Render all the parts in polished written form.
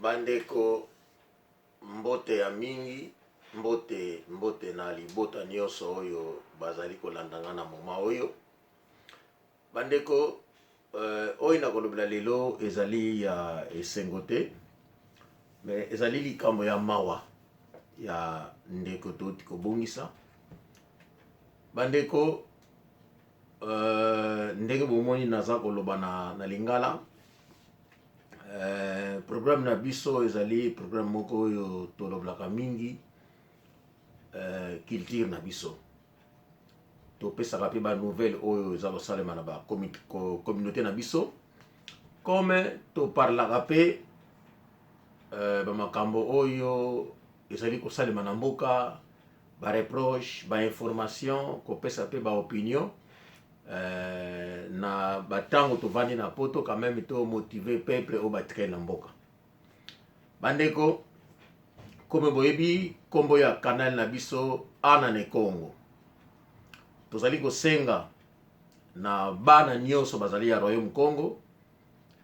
Bandeko mbote ya mingi, mbote na libota nyonso oyo bazali kolandanga na moma oyo. Bandeko oyo na kolobela lelo ezali ya esengo te, mais ezali likambo ya mawa ya ndeko toti kobongisa. Bandeko ndenge bomoni naza koloba na lingala. Programme na biso ezali programme moko oyo toloblaka mingi culture na biso. Topesaka pe ba nouvelle oyo eza kosalema na ba communauté na biso. Comme to parlaka pe ba makambo oyo ezali kosalema na mboka, ba reproche, ba information, kopesa pe ba opinion. Na batango tovandi na poto quand même to motiver peuple au batre na mboka. Bandeko comme boyebi kombo ya canal na biso ana ne Congo. Tozali kosenga na bana nyonso bazali ya Royaume Congo.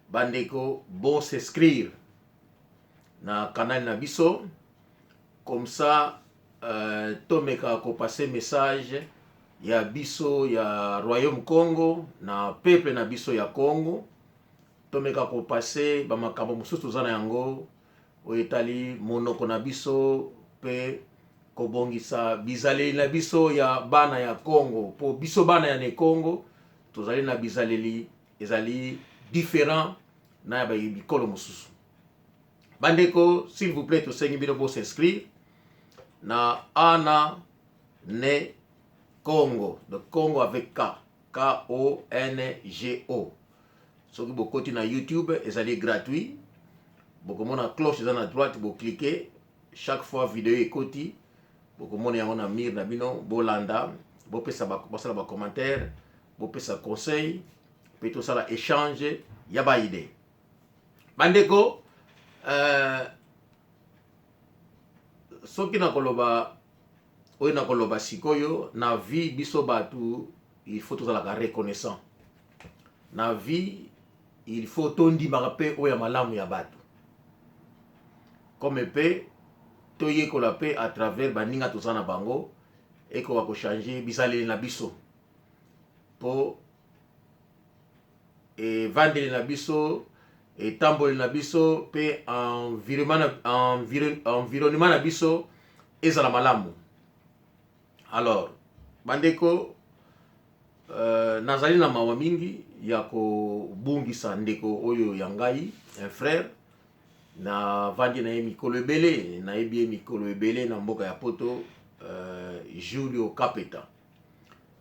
Bandeko bon s'inscrire na canal na biso comme ça tomeka ko passer message ya biso ya Royaume Congo na peuple na biso ya Congo. Tomeka ko passer ba makambo mosusu tozana yango oetali monoko na biso pe kobongisa bizaleli na biso ya bana ya Congo. Po biso bana ya ne Congo tozali na bizaleli ezali différent na ya bikolo mosusu. Bandeko s'il vous plaît tosengi bino bo s'inscrire na ana ne Congo, de Congo avec K, K-O-N-G-O. Soki bokoti na YouTube, ezali gratuit. Bokomona cloche eza na droite, bo cliquer. Chaque fois vidéo ekoti, bokomona yango na mire na bino, bolanda, bopesa basala ba commentaire, bopesa conseil, pe to sala échange ya ba idée. Bandeko, soki na koloba oyo na koloba sikoyo na vie biso batu il faut tozalaka reconnaissant. Na vie il faut tondimaka pe oyo malamu ya batu. Comme pe toyekola pe à travers baninga tozana bango ekoka ko changer bizaleli na biso. Po vandeli na biso tamboli na biso pe environnement na biso ezala malamu. Alors, bandeko nazali na mawa mingi ya kobungisa ndeko oyo ya ngai, un frère na vandi na ye mikolo ebele, na yebi ye mikolo ebele na mboka ya poto, Julio Kapeta.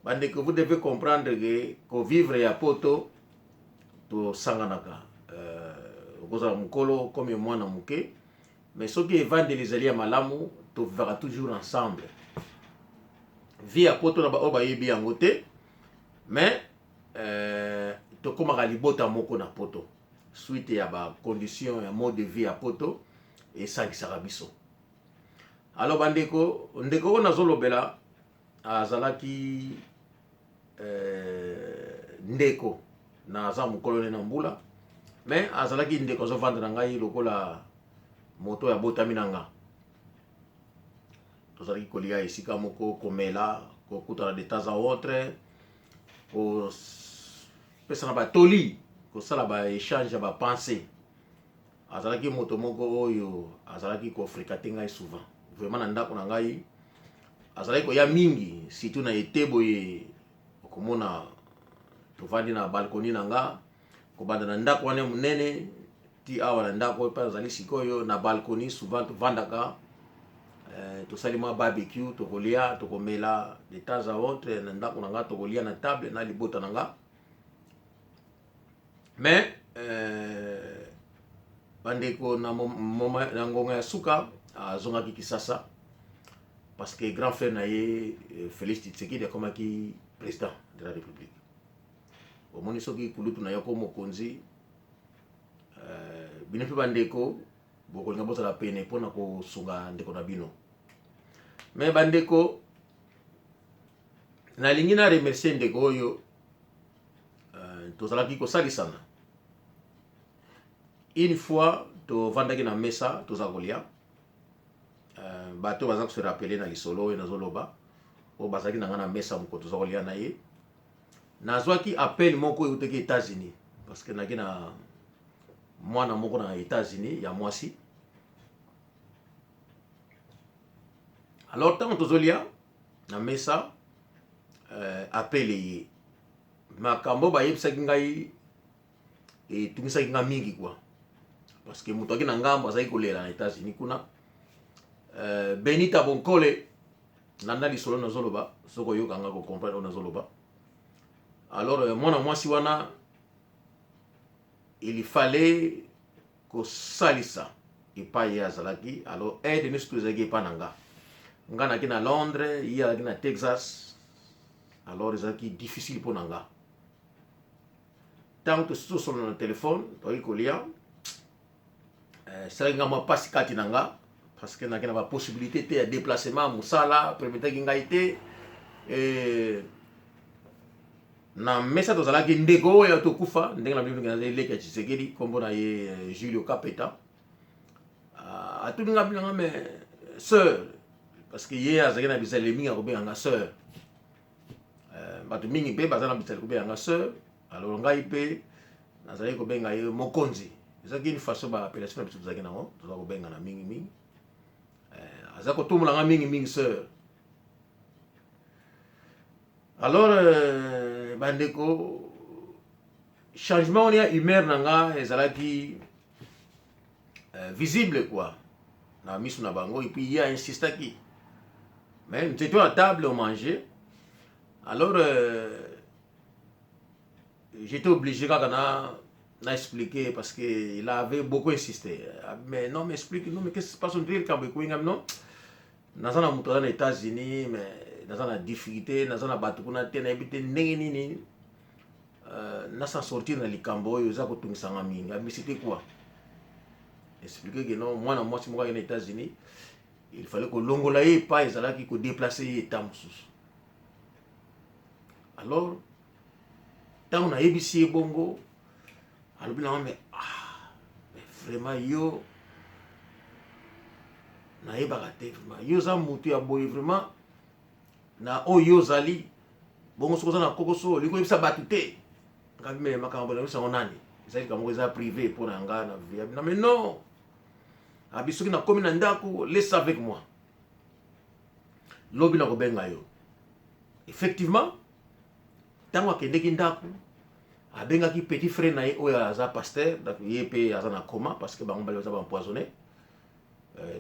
Bandeko, vous devez comprendre que vivre ya poto to sanganaka. Okozala mukolo comme mwana muke, mais soki evandeli ezali ya malamu, to vivra toujours ensemble. Vie à poto na ba oba yebi yango te, mais to komaka libota moko na poto suite ya ba condition ya mode de vie à poto et sangisaka biso. Alors bandeko ndeko na zolobela azalaki ndeko na za mukolo na mbula, mais azalaki ndeko zo vendre ngai lokola moto ya botami nanga. Tozalaki kolia esika moko komela kokutana de temps à autre ko pesa na batoli kosala ba échange ba pensée. Azalaki moto moko oyo azalaki ko fréquenter ngai souvent. Vraiment na ndako na ngai azalaki ko ya mingi surtout na etebo ye okomona tovandi na balcony na nga ko banda na ndako wana munene ti awa na ndako pa azali sikoyo na balcony souvent tovandaka tosali mwa barbecue tokolia tokomela de temps à autre na ndako na nga tokolia na table na libota na nga. Mais bandeko na ngonga ya suka azongaki Kisasa parce que grand frère na ye Félix Tshisekedi akomaki président de la République. Omoni soki kulutu na yoko mokonzi bino pe bandeko bokolinga bozala pene mpona kosunga ndeko na bino. Mais bandeko nalingi na remercier ndeko oyo tozalaki kosalisana. Une fois to vandaki na mesa toza kolia bato baza ko se rappeler na lisolo na zoloba o bazaki na ngana mesa moko toza kolia na ye nazwaki appel moko uteki États-Unis parce que naki na mwana moko na États-Unis ya mwasi. Alors tant tozolia na mesa appel ye makambo ba yebisaki ngai et tungisaki nga mingi quoi parce que muto akina ngambo azaki kolela na États-Unis kuna Benita Bonkole nanda lisolo na zoloba soko yoka nga ko comprendre na zoloba. Alors mwana mwasi wana il fallait ko salisa epai ya zalaki. Alors aide ne stuzaki epai nanga nga na kina Londres ya kina Texas. Alors ezalaki difficile pour nanga tant que sur le téléphone toyi kolia ça nga ma passe kati nanga parce que na kina ba possibilité te ya déplacement musala permettre nga ite na mesa tozalaki ndeko ya tokufa ndenge na bibi ngana eleki ya Tshisekedi kombo na ye Julio Kapeta atuninga bilanga me sœur parce que ye azaki na bisale mingi akobenga sœur bato mingi pe baza na bisale kobenga sœur. Alors ngai pe nazali kobenga ye mokonzi ezaki une façon ba appellation na biso tozaki nango toza kobenga na mingi mingi aza kotumula nga mingi mingi sœur. Alors bandeko changement on ya humeur nanga ezalaki visible quoi na misu na bango et puis il y a insistaki mais nous étions à table on mangeait. Alors j'étais obligé quand on a expliqué parce qu'il avait beaucoup insisté. Mais non, mais explique, non, mais qu'est-ce qui se passe? On dit que non, dans les États-Unis, mais dans la difficulté, dans la bataille, on a été na sans sortir dans les Cambo, ils ont tout mis en minga. Mais c'était quoi? Expliquer que non, moi, si je suis aux États-Unis, il fallait que l'ongolaye pas, ils allaient que déplacer les Tamsus. Alors, tant on a ébissé bongo, alors mais vraiment yo na ebagate vraiment yo za mutu ya boye vraiment na oyo zali bongo sokoza na kokoso liko ebisa batute ngabi me makambo na biso nani ezali kamo eza privé pour nga na vie na mais non abisoki na komi na ndako laisse avec moi lobi na ko benga yo effectivement tango akendeki ndako abengaki petit frère na ye oyo aza pasteur donc ye pe aza na coma parce que bango bali baza empoisonné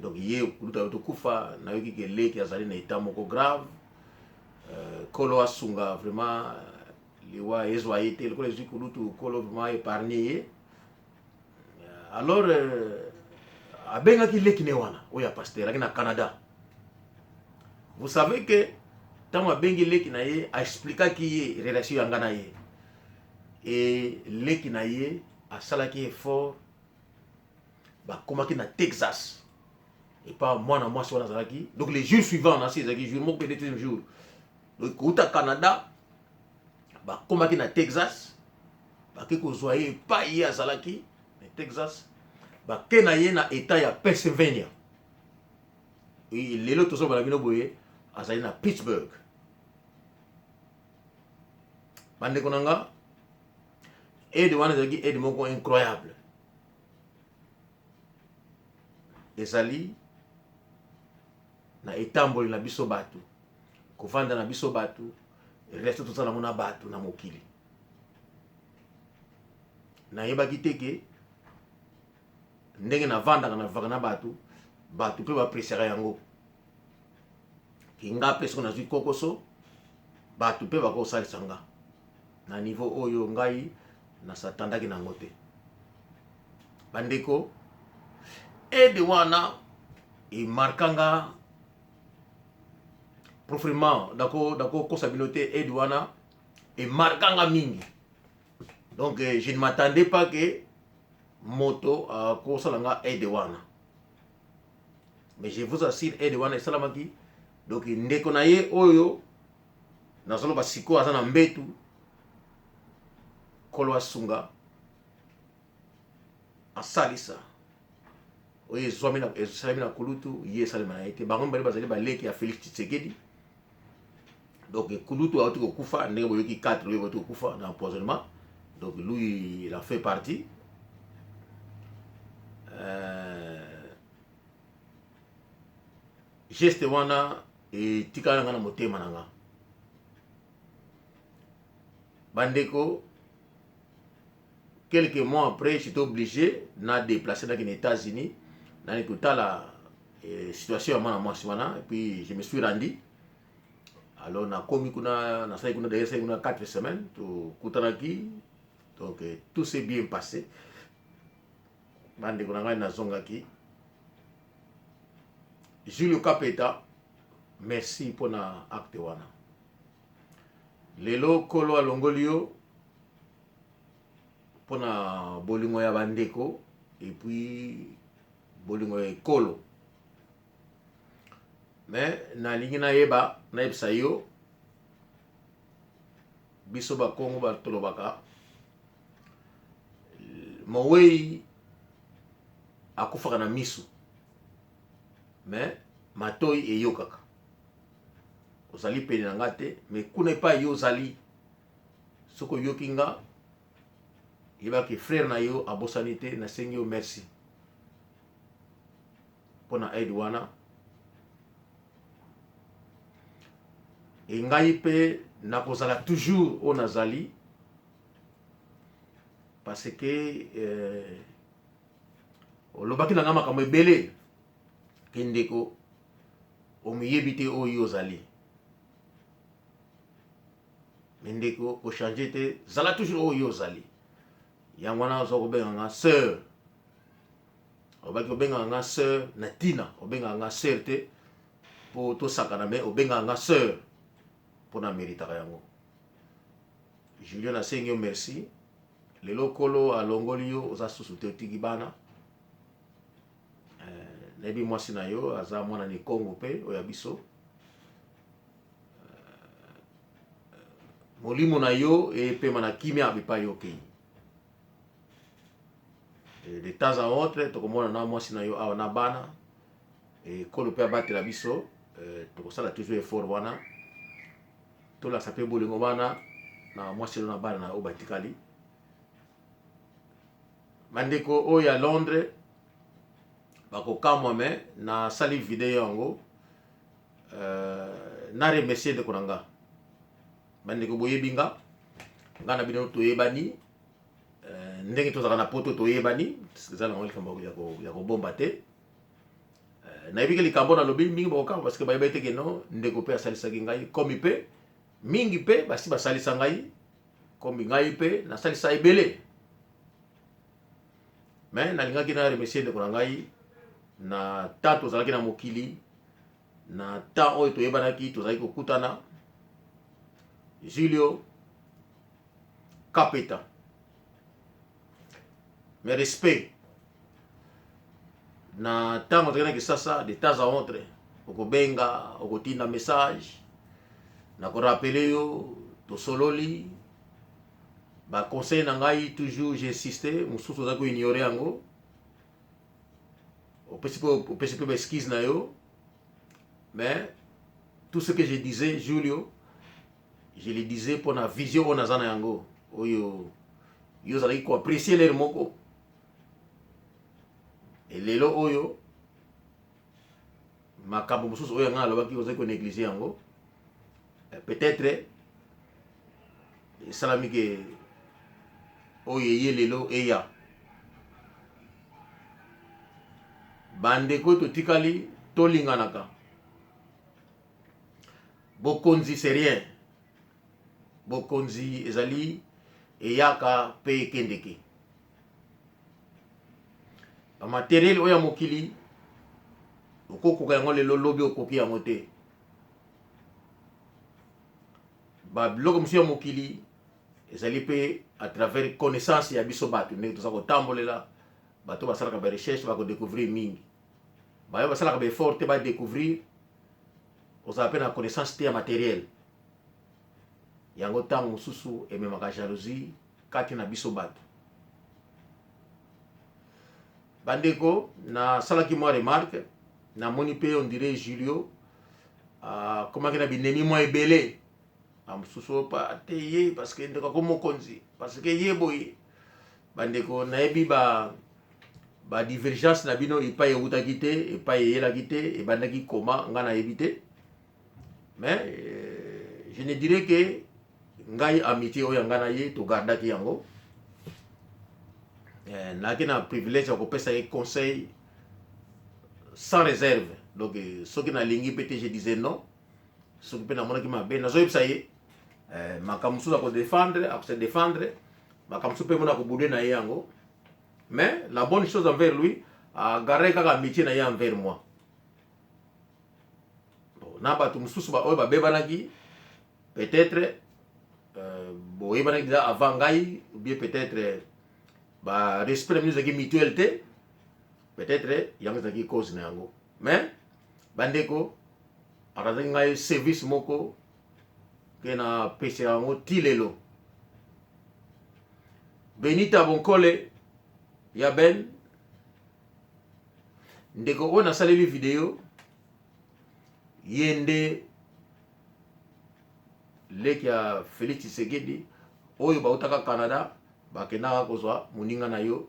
donc ye kuluta to kufa na yoki ke leki azali na état moko grave kolo asunga vraiment liwa ezwa ite le kolo zikulutu kolo vraiment épargné ye. Alors abengaki leki ne wana oyo pasteur aki na Canada. Vous savez que tango abengi leki na ye a expliquaki ye relation yanga na ye et leki na ye asalaki effort bakomaki na Texas et pas mwana mwasi wana azalaki. Donc les jours suivants na ezalaki jour moko pe deuxième jour donc kuta Canada bakomaki na Texas bake kozwa ye pa ye azalaki na Texas bake na ye na état ya Pennsylvania et lelo tozobala bino boye azali na Pittsburgh. Bandeko nanga aide wana ezalaki aide moko incroyable ezali na etamboli na biso bato kovanda na biso bato resto tozala mona bato na mokili nayebaki teke ndenge navandaka na vaka na bato bato mpe bapresiaka yango kinga mpe soki nazwi kokoso bato mpe bakosalisa nga na niveau oyo ngai nasatandaki nango te. Bandeko aide wana emarkanga profondément dako kosa bino te aide wana emarkanga mingi. Donc je ne m'attendais pas que moto kosalanga aide wana, mais je vous assure aide wana esalamaki. Donc ndeko na ye oyo nazoloba siko aza na mbetu kolo asunga asalisa oyo esalami na kulutu ye esalema na ye te. Bango mibale bazali baleki ya Félix Tshisekedi. Donc kulutu auti kokufa ndenge boyoki 4 oyo auti kokufa na empoisonnement. Donc lui il en fait partie. Geste wana etikala nga na motema na nga. Bandeko, quelques mois après, j'étais obligé de déplacer dans les États-Unis. Dans toute la situation à moi, et puis je me suis rendu. Alors, on a commis d'ailleurs 4 semaines, tout Kutanaki. Donc, tout s'est bien passé. Bandeko, na zongaki. Julio Capeta, merci pour na acte wana. Lelo kolo alongolio pona bolingo ya bandeko et puis bolingo ya kolo. Mais na lingi na yeba na yebisa yo biso ba Kongo ba tolobaka mowei akufaka na misu mais matoi eyokaka. Ozali pene na nga te, mais kuna pa yo ozali soko yoki nga yebaki frère na yo abosani te, nasengi yo merci mpona aide wana. E ngai mpe nakozala toujours oyo nazali parce que olobaki na nga makambo ebele ke ndeko omiyebi te oyo ozali. Mendeko ko changer te zala toujours oyo ozali. Yango wana ozo kobenga nga sœur. Obaki obenga nga sœur na tina, obenga nga sœur te po to sakana me obenga nga sœur pona mérita yango. Julien na sengi yo merci. Lelo kolo alongoli yo oza susu te otiki bana. Nebi mwasi na yo aza mwana ni Congo pe oya biso. Molimo na yo et pema na kimia abipa yo kei. De temps en autre tokomona na mwasi na yo awa na bana et kolo pe abate la biso tokosala toujours effort wana tola sape bolingo bana na mwasi na bana na obatikali. Bandeko oyo ya Londres bakokamwa me na sali video yango na remercier de konanga. Bandeko boyebi nga na bino toyebani ndenge tozaka na poto toyebani eza na likambo ya kobomba te. Nayebi ke likambo na lobi mingi bakokamba parce que bayebi ete keno ndeko pe asalisaki ngai komi pe mingi pe basi basalisa ngai komi ngai pe nasalisa ebele. Mais nalingaki na remercier ndeko na ngai na temps tozalaki na mokili na temps oyo toyebanaki tozalaki kokutana. Julio Capeta, mes respects. Na tango tokena kisasa de temps à autre okobenga okotinda message na ko rappeler yo to sololi ba conseil na ngai toujours j'insistais mususu za ko ignorer yango au principe excuse na yo. Mais tout ce que je disais Julio je le disais pour la vision on a zana yango oyo yo zali ko apprécier les moko et lelo oyo makambo mususu oyo nga alobaki ozali ko négliger yango peut-être salami ke oyo ye lelo eya bandeko totikali tolinganaka bokonzi c'est rien. Bokonzi ezali eyaka pe kendeke. Ba matériel oya mokili okokoka yango lelo lobi okoki yango te. Ba biloko musu ya mokili ezali pe à travers connaissance ya biso bato ndenge toza kotambolela bato basalaka ba recherche ba ko découvrir mingi. Bayo basalaka ba effort te ba découvrir ozala pe na connaissance te ya matériel. Yango tango mususu ememaka jalousie kati na biso bato. bandeko na salaki moi remarque na moni pe on dirait Julio comment que na binemi moi ebele amususu pa te ye parce que ndeko ko mokonzi parce que ye boy bandeko na ebi ba divergence na bino epai eutaki te epai eyelaki te ebandaki koma nga na yebi te mais je ne dirais que ngai amitié oyo nga na ye togardaki yango naki na privilège ya kopesa ye conseil sans réserve donc soki nalingi peut-être je disais non soki mpe namonaki mabe nazoyebisa ye makambo mosusu akodefendre akose défendre makambo mosusu mpe mona kobude na ye yango mais la bonne chose envers lui agarde kaka amitié na ye envers moi bon, na bato mosusu oyo babebanaki peut-être boyebanaki déjà avant ngai ou bien peut-être respect na bino ezalaki mutuel te peut-être yango ezalaki cause na yango mais bandeko akazaki ngai service moko ke na pesa yango ti lelo Benita Bonkole ya Ben ndeko oyo nasaleli video ye nde leki ya Félix Tshisekedi oyo bautaka Canada bakendaka kozwa moninga na yo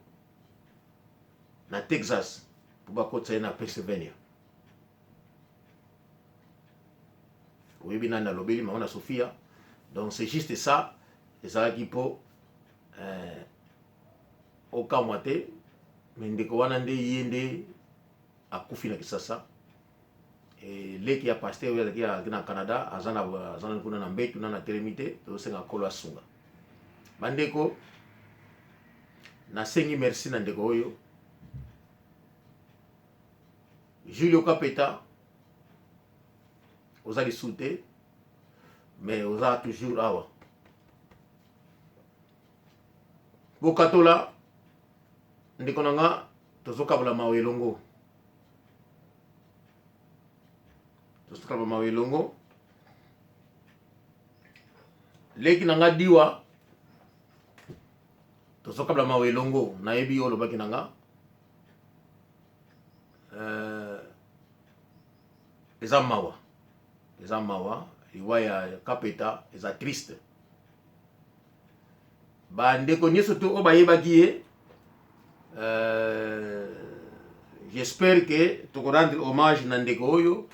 na Texas po bakotisa ye na Pennsylvania oyebi nani nalobeli mama na Sofia donc c'est juste ça ezalaki mpo okamwa te me ndeko wana nde ye nde akufi na Kisasa leki ya pasteur oyo azalaki na Canada aza na kuna na mbetu na telemi te tozosenga kolo asunga bandeko nasengi merci na ndeko oyo Julio Kapeta oza lisu te mais oza toujours awa bokatola ndeko na nga tozokabola mawa elongo leki na nga diwa tozokabla mawa elongo nayebi oyo olobaki na nga eza mawa liwa ya Kapeta eza triste bandeko nyonso to oyo bayebaki ye j'espère que tokorendre hommage na ndeko oyo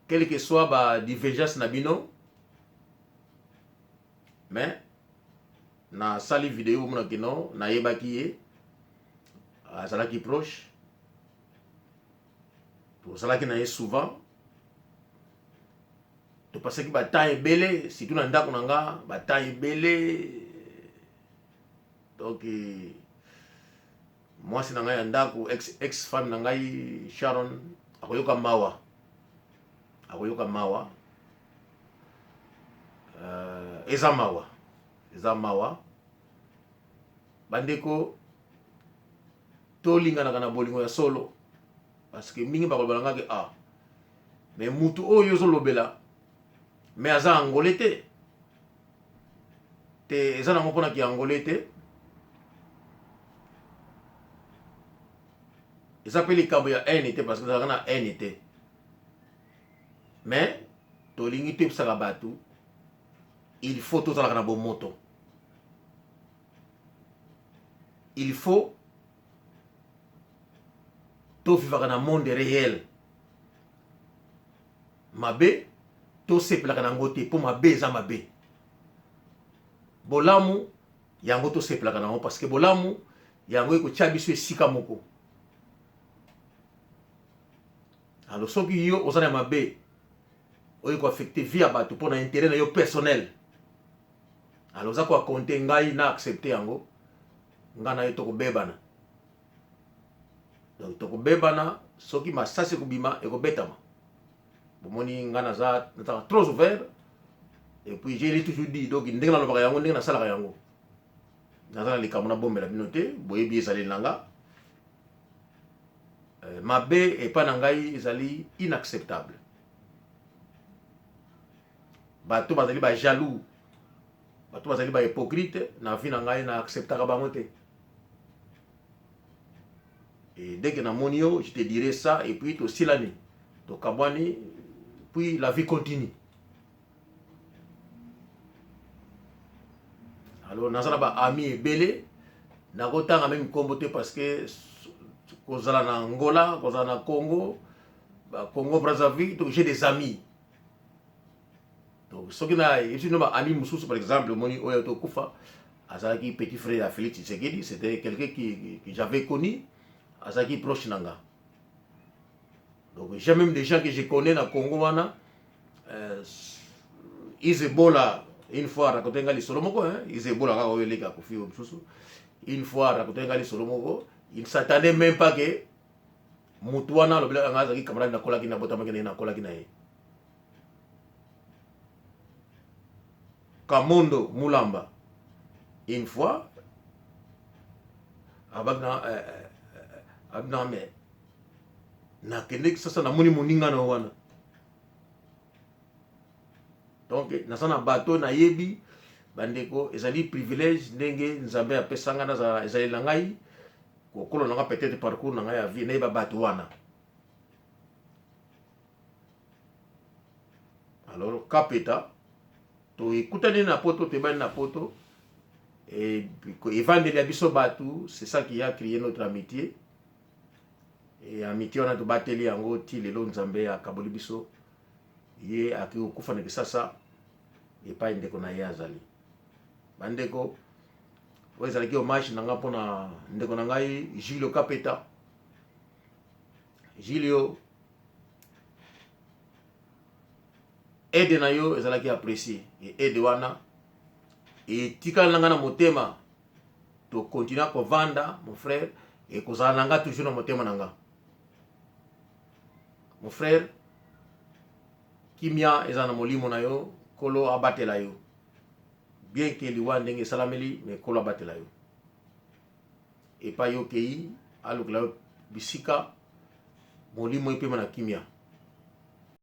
quel que soit ba divergence na bino mais na sali vidéo mona kino nayebaki ye azalaki proche tozalaki na ye souvent topasaki batemps ebele surtout na ndako na nga batemps ebele donc mwasi na ngai ya ndako ex femme na ngai Sharon akoyoka mawa eza mawa bandeko tolinganaka na bolingo ya solo parce que mingi bakolobela ngaki mais mutu oyo ozolobela mais aza angolais te eza nango mpona ki angolais te eza mpe likambo ya haine te parce que ezalaka na haine te mais tolingi toyebisaka bato il faut tozalaka na bomoto il faut tovivaka na monde réel mabe tosepelaka nango te mpo mabe eza mabe bolamu yango tosepelaka nango parce que bolamu yango ekotya biso esika moko alors soki yo oza na mabe oyo koaffecte vie ya bato mpo na intérêt na yo personnel alors oza koakonte ngai na accepte yango ngai na yo tokobebana donc tokobebana soki masasi ekobima ekobetama bomoni ngai nazaka trop ouvert et puis j'ai toujours dit donc ndenge nalobaka yango ndenge nasalaka yango naza na likambo nabombela bino te boyebi ezaleli na nga mabe epai na ngai ezali inacceptable bato bazali bajaloux bato bazali bahypocrite na vie na ngai na acceptaka bango te Et dès que namoni yo, je te dirai ça, et puis to silani, to kabwani, puis la vie continue. Alors nazala ba ami ebele, nakotanga même kombote parce que kozala na Angola, kozala na Congo, Congo Brazzaville, donc j'ai des amis. Donc, ce qui n'a pas ami Moussous, par exemple, Moni Oyato Koufa, Azaki petit frère à Félix Tshisekedi, c'était quelqu'un que j'avais connu, Azaki proche Nanga. Donc, j'ai même des gens que je connais dans le Congo, Isebola, une fois raconté Ngali Solomoko, Isebola, une fois raconté Ngali Solomoko, il ne s'attendait même pas que Moutouana, le blanc, Azaki camarade na Kolaki na Botamaki na Kolaki na. Kamondo Moulamba, une fois, abagna mais na kende sasa na moni moninga na wana. Donc na bateau na yebi bandeko ezali privilège ndenge nzambe apesanga na ezali na ngai kokolo na peut-être parcours na ngai ya vie na ba bateau wana. Alors kapeta to écoutez na poto te bani na poto et evangeli biso batu, c'est ça qui a créé notre amitié. Et amitié on a to bateli yango ti lelo nzambe akaboli biso ye aki okufa na kisasa et pas ndeko na ye azali bandeko wezalaki hommage nanga pona ndeko na ngai Julio Kapeta. Julio aide na yo ezalaki apprécié et aide wana et tikala nanga na motema to continuer ko vanda mon frère et kozala nanga toujours na motema nanga mon frère kimia ezana molimo na yo kolo abatela yo bien que liwa ndenge salameli mais kolo abatela yo et pas yo kei alukla bisika molimo ipema na kimia